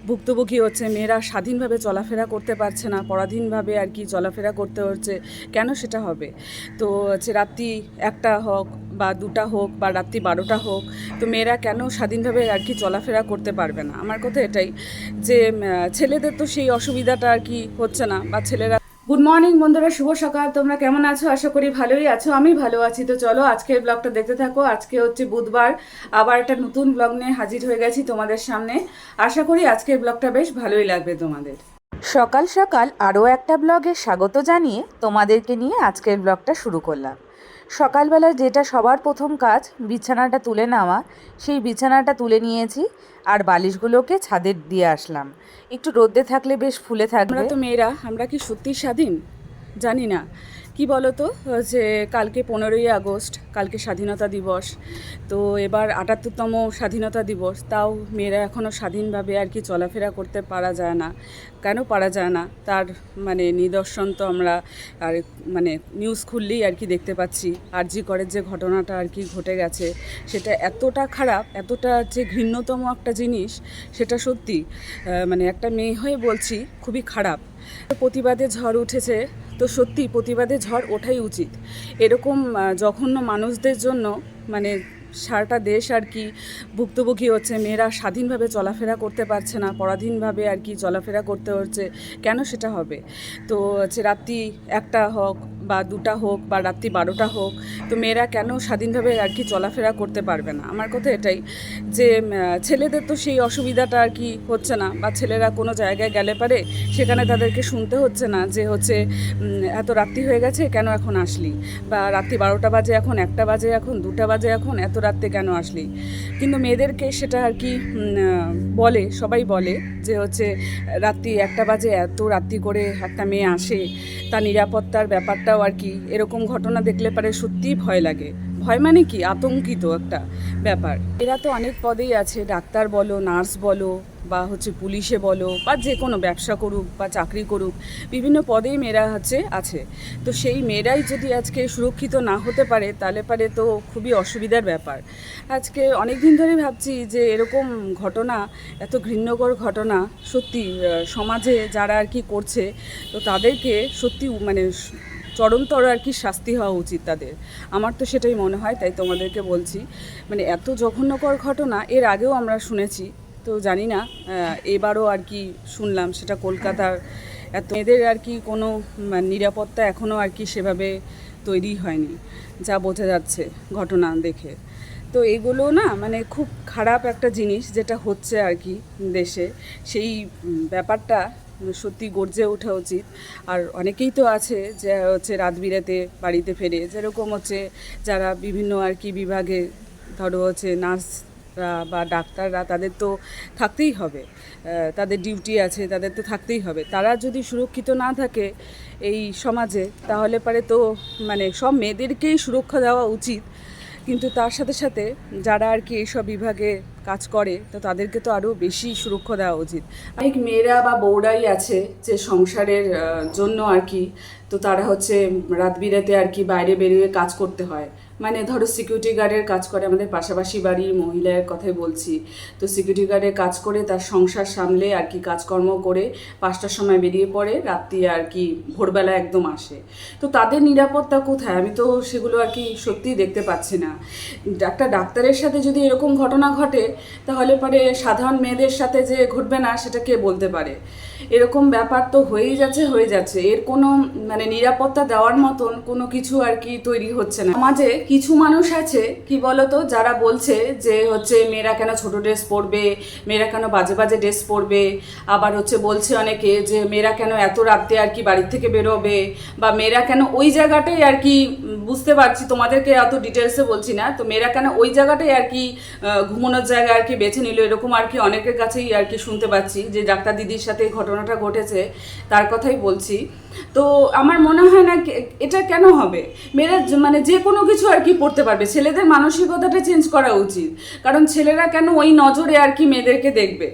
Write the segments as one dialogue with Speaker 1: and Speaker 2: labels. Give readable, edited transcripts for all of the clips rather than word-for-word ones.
Speaker 1: ভুক্তভোগী হচ্ছে। মেয়েরা স্বাধীনভাবে চলাফেরা করতে পারছে না, পরাধীনভাবে আর কি চলাফেরা করতে হচ্ছে। কেন সেটা হবে? তো হচ্ছে রাত্রি 1টা হোক বা 2টা হোক বা রাত্রি 12টা হোক, তো মেয়েরা কেন স্বাধীনভাবে আর কি চলাফেরা করতে পারবে না? আমার কথা এটাই যে ছেলেদের তো সেই অসুবিধাটা আর কি হচ্ছে না, বা ছেলেরা। গুড মর্নিং বন্ধুরা, শুভ সকাল। তোমরা কেমন আছো? আশা করি ভালোই আছো। আমি ভালো আছি। তো চলো আজকের ব্লগটা দেখতে থাকো। আজকে হচ্ছে বুধবার, আবার একটা নতুন ব্লগ নিয়ে হাজির হয়ে গেছি তোমাদের সামনে। আশা করি আজকের ব্লগটা বেশ ভালোই লাগবে তোমাদের।
Speaker 2: সকাল সকাল আরও একটা ব্লগে স্বাগত জানিয়ে তোমাদেরকে নিয়ে আজকের ব্লগটা শুরু করলাম। সকালবেলা যেটা সবার প্রথম কাজ, বিছানাটা তুলে নেওয়া, সেই বিছানাটা তুলে নিয়েছি আর বালিশগুলোকে ছাদে দিয়ে আসলাম। একটু রোদে থাকলে বেশ ফুলে থাকবে।
Speaker 1: আমরা তো মেয়েরা, আমরা কি সত্যি স্বাধীন? জানি না। কি বলো তো, যে কালকে 15ই আগস্ট, কালকে স্বাধীনতা দিবস। তো এবার 78তম স্বাধীনতা দিবস, তাও মেয়েরা এখনও স্বাধীনভাবে আর কি চলাফেরা করতে পারা যায় না। কেন পারা যায় না তার নিদর্শন তো আমরা আর নিউজ খুললেই আর কি দেখতে পাচ্ছি। আরজি করের যে ঘটনাটা আর কি ঘটে গেছে, সেটা এতটা খারাপ, এতটা যে ঘৃণ্যতম একটা জিনিস, সেটা সত্যি একটা মেয়ে হয়ে বলছি, খুবই খারাপ। প্রতিবাদে ঝড় উঠেছে, তো সত্যি প্রতিবাদে ঝড় ওঠাই উচিত। এরকম জঘন্য মানুষদের জন্য সারাটা দেশ আর কি ভুক্তভোগী হচ্ছে। মেয়েরা স্বাধীনভাবে চলাফেরা করতে পারছে না, পরাধীনভাবে আর কি চলাফেরা করতে হচ্ছে। কেন সেটা হবে? তো হচ্ছে রাত্রি 1টা হোক বা 2টা হোক বা রাত্রি 12টা হোক, তো মেয়েরা কেন স্বাধীনভাবে আর কি চলাফেরা করতে পারবে না? আমার কথা এটাই যে ছেলেদের তো সেই অসুবিধাটা আর কি হচ্ছে না, বা ছেলেরা কোনো জায়গায় গেলে পারে সেখানে তাদেরকে শুনতে হচ্ছে না যে হচ্ছে এত রাত্রি হয়ে গেছে, কেন এখন আসলি? বা রাত্রি 12টা বাজে এখন, 1টা বাজে এখন, 2টা বাজে এখন, এত রাত্রে কেন আসলি? কিন্তু মেয়েদেরকে সেটা আর কি বলে, সবাই বলে যে হচ্ছে রাত্রি 1টা বাজে এত রাত্রি করে একটা মেয়ে আসে, তার নিরাপত্তার ব্যাপারটাও আর কি, এরকম ঘটনা দেখলে পারে সত্যিই ভয় লাগে। ভয় মানে কি, আতঙ্কিত একটা ব্যাপার। এরা তো অনেক পদেই আছে, ডাক্তার বলো, নার্স বলো, বা হচ্ছে পুলিশে বলো, বা যে কোনো ব্যবসা করুক বা চাকরি করুক, বিভিন্ন পদেই মেয়েরা আছে। তো সেই মেয়েরাই যদি আজকে সুরক্ষিত না হতে পারে, তাহলে পারে তো খুবই অসুবিধার ব্যাপার। আজকে অনেক দিন ধরে ভাবছি যে এরকম ঘটনা, এত ঘৃণ্যকর ঘটনা সত্যি সমাজে যারা আর কি করছে, তো তাদেরকে সত্যি চরমতর আর কি শাস্তি হওয়া উচিত তাদের। আমার তো সেটাই মনে হয়, তাই তোমাদেরকে বলছি। এত জঘন্যকর ঘটনা এর আগেও আমরা শুনেছি, তো জানি না এবারও আর কি শুনলাম সেটা কলকাতার। এত এদের আর কি কোনো নিরাপত্তা এখনও আর কি সেভাবে তৈরি হয়নি, যা বোঝা যাচ্ছে ঘটনা দেখে। তো এগুলো না খুব খারাপ একটা জিনিস যেটা হচ্ছে আর কি দেশে, সেই ব্যাপারটা সত্যি গর্জে ওঠা উচিত। আর অনেকেই তো আছে যে হচ্ছে রাত বিরাতে বাড়িতে ফেরে, যেরকম হচ্ছে যারা বিভিন্ন আর কি বিভাগে, ধরো হচ্ছে নার্সরা বা ডাক্তাররা, তাদের তো থাকতেই হবে, তাদের ডিউটি আছে, তাদের তো থাকতেই হবে। তারা যদি সুরক্ষিত না থাকে এই সমাজে, তাহলে পারে তো সব মেয়েদেরকেই সুরক্ষা দেওয়া উচিত, কিন্তু তার সাথে সাথে যারা আর কি এইসব বিভাগে কাজ করে, তো তাদেরকে তো আরও বেশি সুরক্ষা দেওয়া উচিত। অনেক মেয়েরা বা বউরাই আছে যে সংসারের জন্য আর কি, তো তারা হচ্ছে রাত বিরাতে আর কি বাইরে বেরিয়ে কাজ করতে হয়। ধরো সিকিউরিটি গার্ডের কাজ করে, আমাদের পাশাপাশি বাড়ির মহিলার কথাই বলছি। তো সিকিউরিটি গার্ডের কাজ করে তার সংসার সামলে আর কি কাজকর্ম করে 5টার সময় বেরিয়ে পড়ে, রাত্রি আর কি ভোরবেলা একদম আসে। তো তাদের নিরাপত্তা কোথায়? আমি তো সেগুলো আর কি সত্যিই দেখতে পাচ্ছি না। একটা ডাক্তারের সাথে যদি এরকম ঘটনা ঘটে, তাহলে পরে সাধারণ মেয়েদের সাথে যে ঘটবে না, সেটা কে বলতে পারে? এরকম ব্যাপার তো হয়ে যাচ্ছে। এর কোনো নিরাপত্তা দেওয়ার মতন কোনো কিছু আর কি তৈরি হচ্ছে না। সমাজে কিছু মানুষ আছে কি বলতো, যারা বলছে যে হচ্ছে মেয়েরা কেন ছোট ড্রেস পরবে, মেয়েরা কেন বাজে বাজে ড্রেস পরবে। আবার হচ্ছে বলছে অনেকে যে মেয়েরা কেন এত রাতে আর কি বাড়ির থেকে বেরোবে, বা মেয়েরা কেন ওই জায়গাটাই আর কি, বুঝতে পারছি তোমাদেরকে এত ডিটেলসে বলছি না, তো মেয়েরা কেন ওই জায়গাটাই আর কি ঘুমানোর জায়গা আর কি বেছে নিল, এরকম আর কি অনেকের কাছেই আর কি শুনতে পাচ্ছি। যে ডাক্তার দিদির সাথে ঘটনাটা ঘটেছে তার কথাই বলছি। তো আমার মনে হয় না এটা কেন হবে। মেয়েরা যে কোনো কিছু আর কি পড়তে পারবে, ছেলেদের মানসিকতাটা চেঞ্জ করা উচিত। কারণ ছেলেরা কেন ওই নজরে আর কি মেয়েদেরকে দেখবে?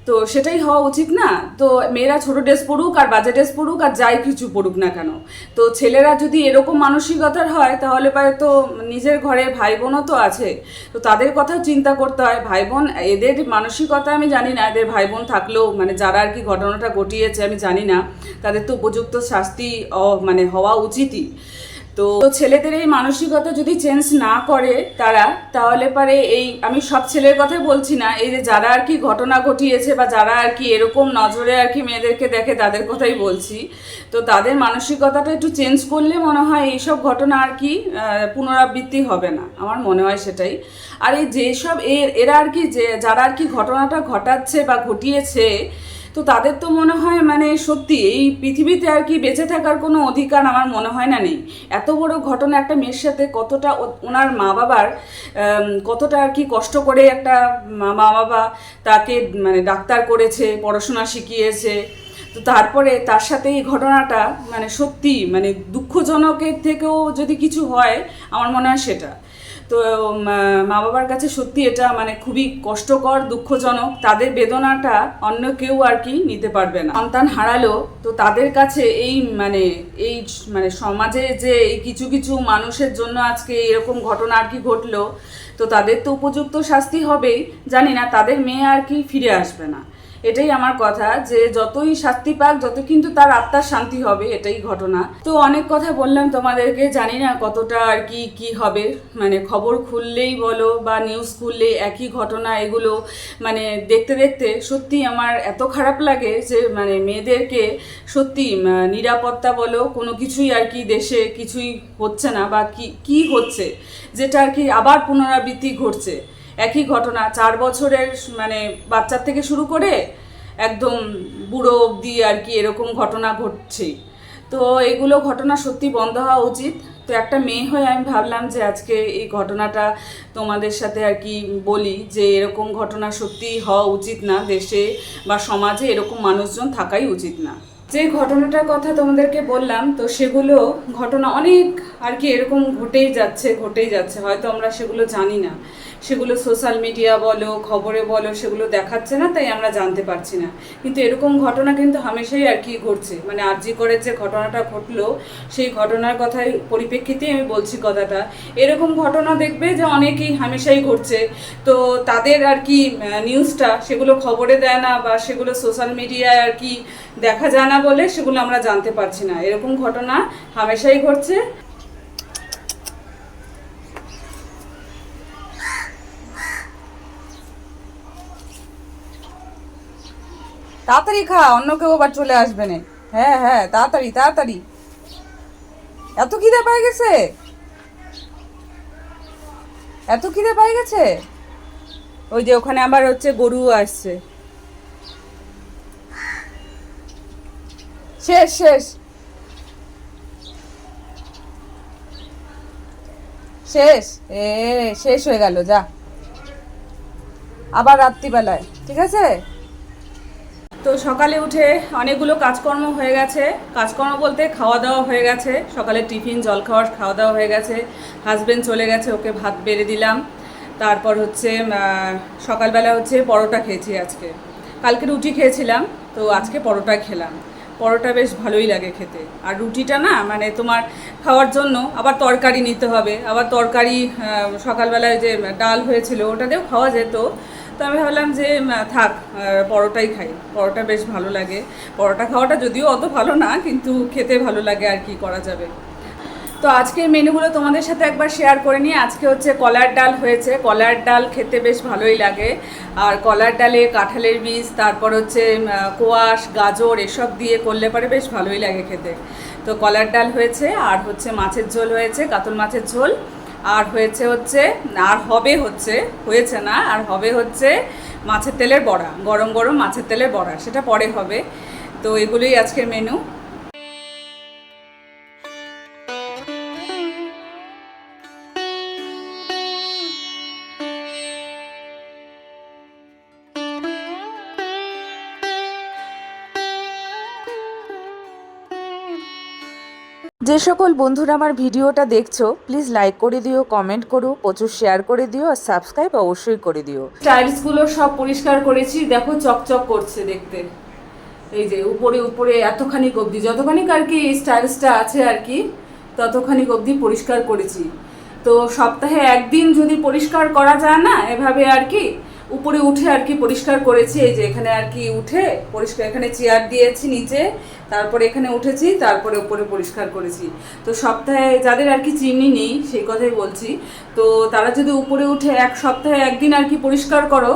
Speaker 1: তো সেটাই হওয়া উচিত না। তো মেয়েরা ছোট ড্রেস পরুক আর বাজে ড্রেস পরুক আর যাই কিছু পরুক না কেন, তো ছেলেরা যদি এরকম মানসিকতার হয় তাহলে পরে তো নিজের ঘরে ভাই বোনও তো আছে, তো তাদের কথাও চিন্তা করতে হয়। ভাই বোন এদের মানসিকতা আমি জানি না, এদের ভাই বোন থাকলেও মানে যারা আর কি ঘটনাটা ঘটিয়েছে আমি জানি না, তাদের তো উপযুক্ত শাস্তি মানে হওয়া উচিতই। তো ছেলেদের এই মানসিকতা যদি চেঞ্জ না করে তারা, তাহলে পারে এই, আমি সব ছেলের কথাই বলছি না, এই যে যারা আর কি ঘটনা ঘটিয়েছে বা যারা আর কি এরকম নজরে আর কি মেয়েদেরকে দেখে তাদের কথাই বলছি, তো তাদের মানসিকতাটা একটু চেঞ্জ করলে মনে হয় এইসব ঘটনা আর কি পুনরাবৃত্তি হবে না, আমার মনে হয় সেটাই। আর এই যেসব এরা আর কি যে যারা আর কি ঘটনাটা ঘটাচ্ছে বা ঘটিয়েছে, তো তাদের তো মনে হয় মানে সত্যি এই পৃথিবীতে আর কি বেঁচে থাকার কোনো অধিকার আমার মনে হয় না নেই। এত বড় ঘটনা একটা মেয়ের সাথে, কতটা ওনার মা বাবার কতটা আর কি কষ্ট করে একটা মা বাবা তাকে মানে ডাক্তার করেছে, পড়াশোনা শিখিয়েছে, তো তারপরে তার সাথে এই ঘটনাটা মানে সত্যি মানে দুঃখজনকের থেকেও যদি কিছু হয় আমার মনে হয় সেটা। তো মা বাবার কাছে সত্যি এটা মানে খুবই কষ্টকর, দুঃখজনক। তাদের বেদনাটা অন্য কেউ আর কি নিতে পারবে না। সন্তান হারালো, তো তাদের কাছে এই মানে সমাজে যে এই কিছু কিছু মানুষের জন্য আজকে এরকম ঘটনা আর কি ঘটলো, তো তাদের তো উপযুক্ত শাস্তি হবেই। জানি না তাদের মেয়ে আর কি ফিরে আসবে না, এটাই আমার কথা, যে যতই শাস্তি পাক যত কিন্তু তার আত্মার শান্তি হবে, এটাই ঘটনা। তো অনেক কথা বললাম তোমাদেরকে, জানি না কতটা আর কি হবে, মানে খবর খুললেই বলো বা নিউজ খুললেই একই ঘটনা এগুলো, মানে দেখতে দেখতে সত্যি আমার এত খারাপ লাগে যে মানে মেয়েদেরকে সত্যি নিরাপত্তা বলো কোনো কিছুই আর কি দেশে কিছুই হচ্ছে না, বা কি হচ্ছে যেটা আর কি আবার পুনরাবৃত্তি ঘটছে। একই ঘটনা 4 বছরের মানে বাচ্চার থেকে শুরু করে একদম বুড়ো অবধি আর কি এরকম ঘটনা ঘটছে। তো এগুলো ঘটনা সত্যি বন্ধ হওয়া উচিত। তো একটা মেয়ে হয়ে আমি ভাবলাম যে আজকে এই ঘটনাটা তোমাদের সাথে আর কি বলি, যে এরকম ঘটনা সত্যি হওয়া উচিত না দেশে বা সমাজে, এরকম মানুষজন থাকাই উচিত না। যে ঘটনাটার কথা তোমাদেরকে বললাম, তো সেগুলো ঘটনা অনেক আর কি এরকম ঘটেই যাচ্ছে, হয়তো আমরা সেগুলো জানি না, সেগুলো সোশ্যাল মিডিয়া বলো খবরে বলো সেগুলো দেখাচ্ছে না, তাই আমরা জানতে পারছি না। কিন্তু এরকম ঘটনা কিন্তু হামেশাই আর কি ঘটছে, মানে আরজি করে যে ঘটনাটা ঘটলো সেই ঘটনার কথাই পরিপ্রেক্ষিতেই আমি বলছি কথাটা। এরকম ঘটনা দেখবে যে অনেকেই হামেশাই ঘটছে, তো তাদের আর কি নিউজটা সেগুলো খবরে দেয় না বা সেগুলো সোশ্যাল মিডিয়ায় আর কি দেখা যায় না বলে সেগুলো আমরা জানতে পারছি না। এরকম ঘটনা হামেশাই ঘটছে। তাড়াতাড়ি খা, অন্য কেউ আবার চলে আসবে না। হ্যাঁ হ্যাঁ, তাড়াতাড়ি তাড়াতাড়ি। এত খিদে পাই গেছে, এত খিদে পাই গেছে। ওই যে ওখানে আবার হচ্ছে গরু আসছে। শেষ শেষ শেষ, শেষ হয়ে গেল, যা আবার রাত্রিবেলায়, ঠিক আছে। তো সকালে উঠে অনেকগুলো কাজকর্ম হয়ে গেছে, কাজকর্ম বলতে খাওয়া দাওয়া হয়ে গেছে, সকালে টিফিন জলখাবার খাওয়া দাওয়া হয়ে গেছে, হাজব্যান্ড চলে গেছে, ওকে ভাত বেড়ে দিলাম। তারপর হচ্ছে সকালবেলা হচ্ছে পরোটা খেয়েছি আজকে, কালকে রুটি খেয়েছিলাম, তো আজকে পরোটা খেলাম। পরোটা বেশ ভালোই লাগে খেতে, আর রুটিটা না মানে তোমার খাওয়ার জন্য আবার তরকারি নিতে হবে, আবার তরকারি সকালবেলায় যে ডাল হয়েছিল ওটা দিয়েও খাওয়া যেত, তো আমি ভাবলাম যে থাক পরোটাই খাই, পরোটা বেশ ভালো লাগে। পরোটা খাওয়াটা যদিও অত ভালো না, কিন্তু খেতে ভালো লাগে, আর কি করা যাবে। তো আজকের মেনুগুলো তোমাদের সাথে একবার শেয়ার করে নিই। আজকে হচ্ছে কলার ডাল হয়েছে, কলার ডাল খেতে বেশ ভালোই লাগে, আর কলার ডালে কাঁঠালের বীজ, তারপর হচ্ছে কোয়াশ গাজর এসব দিয়ে করলে পরে বেশ ভালোই লাগে খেতে। তো কলার ডাল হয়েছে, আর হচ্ছে মাছের ঝোল হয়েছে, কাতল মাছের ঝোল, আর হয়েছে না আর হবে হচ্ছে মাছের তেলের বড়া, গরম গরম মাছের তেলের বড়া, সেটা পরে হবে। তো এগুলোই আজকের মেনু।
Speaker 2: যে সকল বন্ধুরা আমার ভিডিওটা দেখছো প্লিজ লাইক করে দিও, কমেন্ট করো, প্রচুর শেয়ার করে দিও আর সাবস্ক্রাইব অবশ্যই করে দিও।
Speaker 1: টাইলসগুলো সব পরিষ্কার করেছি, দেখো চকচক করছে দেখতে। এই যে উপরে উপরে এতখানি অবধি, যতখানি আর কি স্টাইলসটা আছে আর কি ততখানি অবধি পরিষ্কার করেছি। তো সপ্তাহে একদিন যদি পরিষ্কার করা যায় না এভাবে আর কি উপরে উঠে আর কি পরিষ্কার করেছি। এই যে এখানে আর কি উঠে পরিষ্কার, এখানে চেয়ার দিয়েছি নিচে, তারপরে এখানে উঠেছি, তারপরে উপরে পরিষ্কার করেছি। তো সপ্তাহে যাদের আর কি চিমনি নেই সেই কথাই বলছি, তো তারা যদি উপরে উঠে এক সপ্তাহে একদিন আর কি পরিষ্কার করো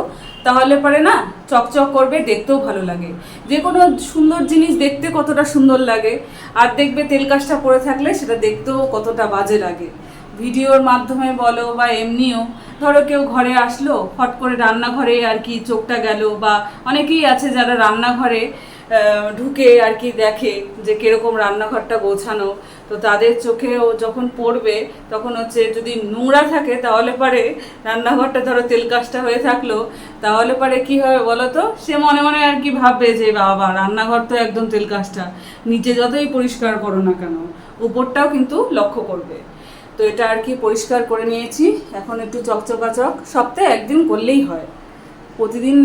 Speaker 1: তাহলে পরে না চকচক করবে, দেখতেও ভালো লাগে। যে কোনো সুন্দর জিনিস দেখতে কতটা সুন্দর লাগে, আর দেখবে তেল কাজটা পড়ে থাকলে সেটা দেখতেও কতটা বাজে লাগে। ভিডিওর মাধ্যমে বলো বা এমনিও, ধরো কেউ ঘরে আসলো হট করে রান্নাঘরে আর কি চোখটা গেল, বা অনেকেই আছে যারা রান্নাঘরে ঢুকে আর কি দেখে যে কিরকম রান্নাঘরটা গোছানো, তো তাদের চোখেও যখন পড়বে তখন হচ্ছে যদি নোংরা থাকে তাহলে পরে রান্নাঘরটা ধরো তেল কাজটা হয়ে থাকলো তাহলে পরে কি হবে বলো তো, সে মনে মনে আর কি ভাববে যে বাবা রান্নাঘর তো একদম তেল কাজটা, নিচে যতই পরিষ্কার করো না কেন উপরটাও কিন্তু লক্ষ্য করবে। তো এটা আর কি পরিষ্কার করে নিয়েছি, এখন একটু চকচকাচক, সপ্তাহে একদিন করলেই হয়, প্রতিদিন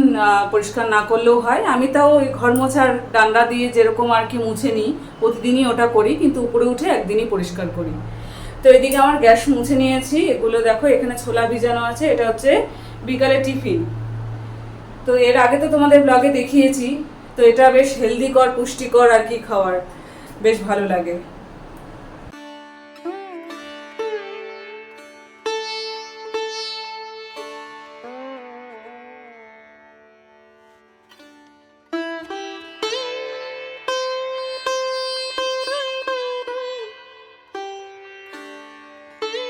Speaker 1: পরিষ্কার না করলেও হয়। আমি তাও ওই ঘর মোছার ডান্ডা দিয়ে যেরকম আর কি মুছে নিই প্রতিদিনই ওটা করি, কিন্তু উপরে উঠে একদিনই পরিষ্কার করি। তো এদিকে আমার গ্যাস মুছে নিয়েছি, এগুলো দেখো এখানে ছোলা ভিজানো আছে, এটা হচ্ছে বিকালে টিফিন। তো এর আগে তো তোমাদের ব্লগে দেখিয়েছি, তো এটা বেশ হেলদিকর পুষ্টিকর আর কি খাবার, বেশ ভালো লাগে।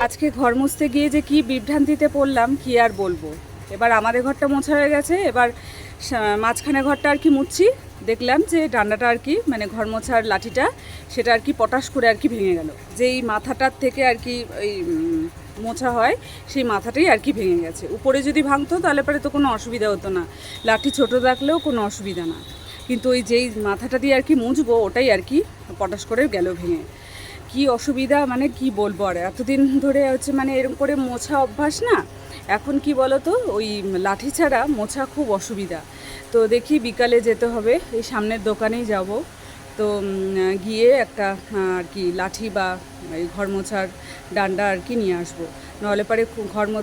Speaker 1: আজকে ঘর মুছতে গিয়ে যে কি বিভ্রান্তিতে পড়লাম কি আর বলবো। এবার আমাদের ঘরটা মোছা হয়ে গেছে, এবার মাঝখানে ঘরটা আর কি মুছছি, দেখলাম যে ডান্ডাটা আর কি মানে ঘর মোছার লাঠিটা সেটা আর কি পটাশ করে আর কি ভেঙে গেল, যেই মাথাটার থেকে আর কি ওই মোছা হয় সেই মাথাটাই আর কি ভেঙে গেছে। উপরে যদি ভাঙতো তাহলে পরে তো কোনো অসুবিধা হতো না, লাঠি ছোটো থাকলেও কোনো অসুবিধা না, কিন্তু ওই যেই মাথাটা দিয়ে আর কি মুছবো ওটাই আর কি পটাশ করে গেল ভেঙে। কি অসুবিধা মানে কি বলবো, আর এতদিন ধরে হচ্ছে মানে এরকম করে মোছা অভ্যাস না, এখন কি বলো তো ওই লাঠি ছাড়া মোছা খুব অসুবিধা। তো দেখি বিকালে যেতে হবে, এই সামনের দোকানেই যাব, তো গিয়ে একটা আর কি লাঠি বা এই ঘর মোছার ডান্ডা আর কি নিয়ে আসবো, নাহলে পরে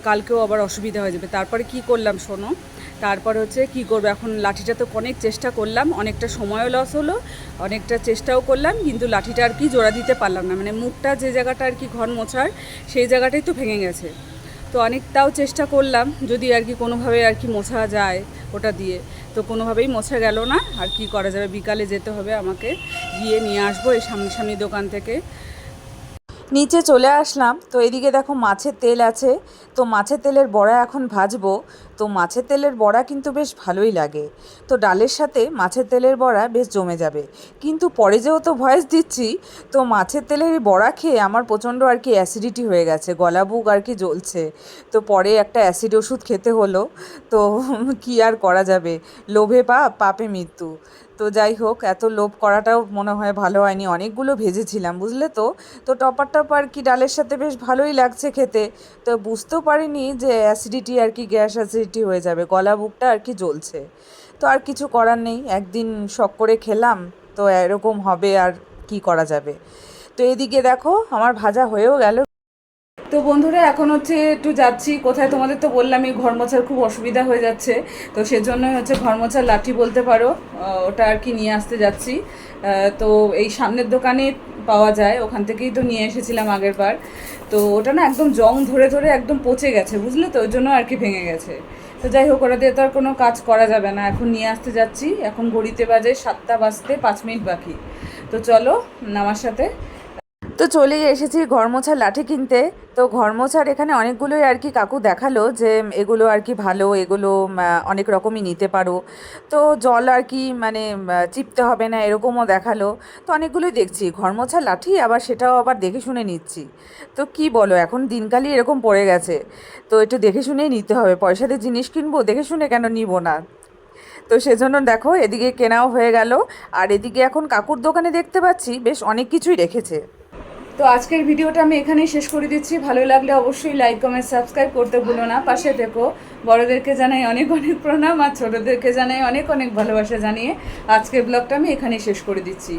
Speaker 1: কালকেও আবার অসুবিধা হয়ে যাবে। তারপরে কি করলাম শোনো, তারপর হচ্ছে কি করবো, এখন লাঠিটা তো অনেক চেষ্টা করলাম, অনেকটা সময়ও লস হলো, অনেকটা চেষ্টাও করলাম, কিন্তু লাঠিটা আর কি জোড়া দিতে পারলাম না, মানে মুখটা যে জায়গাটা আর কি ঘর মোছার সেই জায়গাটাই তো ভেঙে গেছে। তো অনেকটাও চেষ্টা করলাম যদি আর কি কোনোভাবে আর কি মোছা যায় ওটা দিয়ে, তো কোনোভাবেই মোছা গেল না। আর কি করা যাবে, বিকালে যেতে হবে আমাকে, গিয়ে নিয়ে আসবো এই সামনাসামনি দোকান থেকে।
Speaker 2: নিচে চলে আসলাম, তো এদিকে দেখো মাছের তেল আছে, তো মাছের তেলের বড়া এখন ভাজবো। তো মাছের তেলের বড়া কিন্তু বেশ ভালোই লাগে, তো ডালের সাথে মাছের তেলের বড়া বেশ জমে যাবে। কিন্তু পরে যেহেতু ভয়েস দিচ্ছি, তো মাছের তেলের বড়া খেয়ে আমার প্রচণ্ড আর কি অ্যাসিডিটি হয়ে গেছে, গলা বুক আর কি জ্বলছে, তো পরে একটা অ্যাসিড ওষুধ খেতে হলো। তো কি আর করা যাবে, লোভে পাপ পাপে মৃত্যু। তো যাই হোক, এত লোভ করাটাও মনে হয় ভালো হয়নি, অনেকগুলো ভেজেছিলাম বুঝলে তো। তো টপার টপার কি ডালের সাথে বেশ ভালোই লাগছে খেতে, তো বুঝতেও পারিনি যে অ্যাসিডিটি আর কি গ্যাস অ্যাসিডিটি হয়ে যাবে, গলা বুকটা আর কি জ্বলছে। তো আর কিছু করার নেই, একদিন শখ করে খেলাম, তো এরকম হবে, আর কি করা যাবে। তো এদিকে দেখো আমার ভাজা হয়েও গেল।
Speaker 1: তো বন্ধুরা এখন হচ্ছে একটু যাচ্ছি কোথায়, তোমাদের তো বললামই ঘর মোছার খুব অসুবিধা হয়ে যাচ্ছে, তো সেজন্যই হচ্ছে ঘর মোছার লাঠি বলতে পারো, ওটা আর কি নিয়ে আসতে যাচ্ছি। তো এই সামনের দোকানে পাওয়া যায়, ওখান থেকেই তো নিয়ে এসেছিলাম আগের বার। তো ওটা না একদম জং ধরে ধরে একদম পচে গেছে বুঝলে, তো ওই জন্য আর কি ভেঙে গেছে। তো যাই হোক, ওটা দিয়ে তো আর কোনো কাজ করা যাবে না, এখন নিয়ে আসতে যাচ্ছি। এখন ঘড়িতে বাজে 7টা বাজতে 5 মিনিট বাকি, তো চলো আমার সাথে।
Speaker 2: তো চলেই এসেছি ঘর মোছার লাঠি কিনতে। তো ঘর মোছার এখানে অনেকগুলোই আর কি কাকু দেখালো যে এগুলো আর কি ভালো, এগুলো অনেক রকমই নিতে পারো, তো জল আর কি মানে চিপতে হবে না এরকমও দেখালো। তো অনেকগুলোই দেখছি ঘর মোছার লাঠি, আবার সেটাও আবার দেখে শুনে নিচ্ছি। তো কি বলো, এখন দিনকালই এরকম পড়ে গেছে, তো একটু দেখে শুনেই নিতে হবে, পয়সাতে জিনিস কিনবো, দেখে শুনে কেন নিব না। তো সেজন্য দেখো এদিকে কেনাও হয়ে গেল, আর এদিকে এখন কাকুর দোকানে দেখতে পাচ্ছি বেশ অনেক কিছুই রেখেছে।
Speaker 1: তো আজকের ভিডিওটা আমি এখানেই শেষ করে দিচ্ছি। ভালো লাগলে অবশ্যই লাইক কমেন্ট সাবস্ক্রাইব করতে ভুলো না, পাশে থেকো। বড়োদেরকে জানাই অনেক অনেক প্রণাম আর ছোটোদেরকে জানাই অনেক অনেক ভালোবাসা জানিয়ে আজকের ব্লগটা আমি এখানেই শেষ করে দিচ্ছি।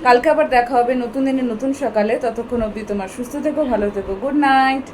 Speaker 1: কালকে আবার দেখা হবে নতুন দিনে নতুন সকালে। ততক্ষণ অবধি তোমার সুস্থ থেকো, ভালো থেকো। Good night.